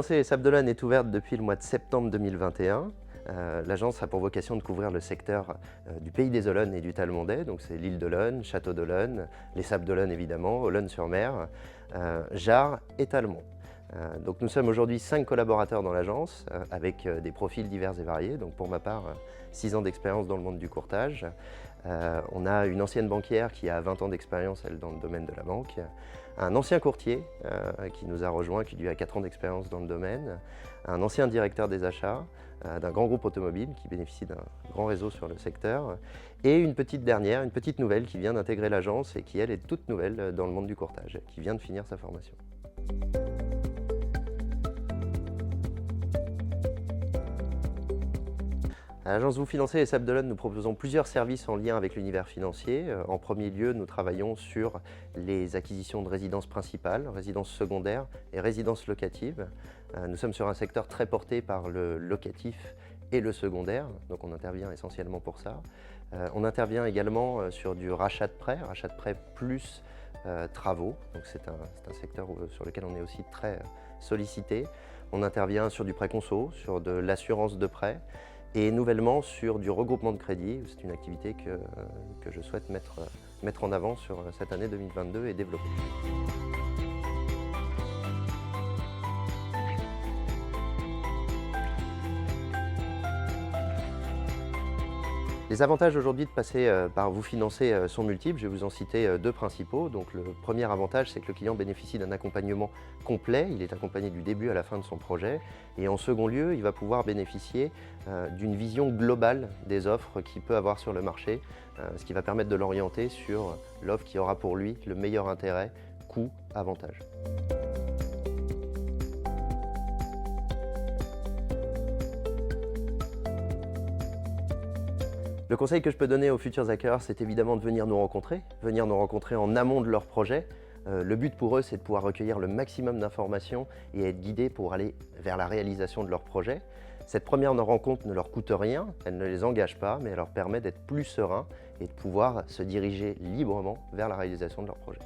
Financier Les Sables d'Olonne est ouverte depuis le mois de septembre 2021. L'agence a pour vocation de couvrir le secteur du Pays des Olonnes et du Talmondais, donc c'est l'île d'Olonne, Château d'Olonne, les Sables d'Olonne évidemment, Olonne-sur-Mer, Jard et Talmont. Donc nous sommes aujourd'hui 5 collaborateurs dans l'agence avec des profils divers et variés. Donc pour ma part, 6 ans d'expérience dans le monde du courtage. On a une ancienne banquière qui a 20 ans d'expérience, elle, dans le domaine de la banque. Un ancien courtier qui nous a rejoint, qui lui a 4 ans d'expérience dans le domaine. Un ancien directeur des achats d'un grand groupe automobile qui bénéficie d'un grand réseau sur le secteur. Et une petite dernière, une petite nouvelle qui vient d'intégrer l'agence et qui, elle, est toute nouvelle dans le monde du courtage, qui vient de finir sa formation. À l'agence Vous Financez Les Sables d'Olonne, nous proposons plusieurs services en lien avec l'univers financier. En premier lieu, nous travaillons sur les acquisitions de résidences principales, résidences secondaires et résidences locatives. Nous sommes sur un secteur très porté par le locatif et le secondaire, donc on intervient essentiellement pour ça. On intervient également sur du rachat de prêts plus travaux, donc c'est un secteur sur lequel on est aussi très sollicité. On intervient sur du prêt conso, sur de l'assurance de prêt, et nouvellement sur du regroupement de crédit. C'est une activité que je souhaite mettre en avant sur cette année 2022 et développer. Les avantages aujourd'hui de passer par Vous Financer sont multiples. Je vais vous en citer deux principaux. Donc, le premier avantage, c'est que le client bénéficie d'un accompagnement complet. Il est accompagné du début à la fin de son projet. Et en second lieu, il va pouvoir bénéficier d'une vision globale des offres qu'il peut avoir sur le marché, ce qui va permettre de l'orienter sur l'offre qui aura pour lui le meilleur intérêt, coût, avantage. Le conseil que je peux donner aux futurs hackers, c'est évidemment de venir nous rencontrer en amont de leur projet. Le but pour eux, c'est de pouvoir recueillir le maximum d'informations et être guidés pour aller vers la réalisation de leur projet. Cette première rencontre ne leur coûte rien, elle ne les engage pas, mais elle leur permet d'être plus sereins et de pouvoir se diriger librement vers la réalisation de leur projet.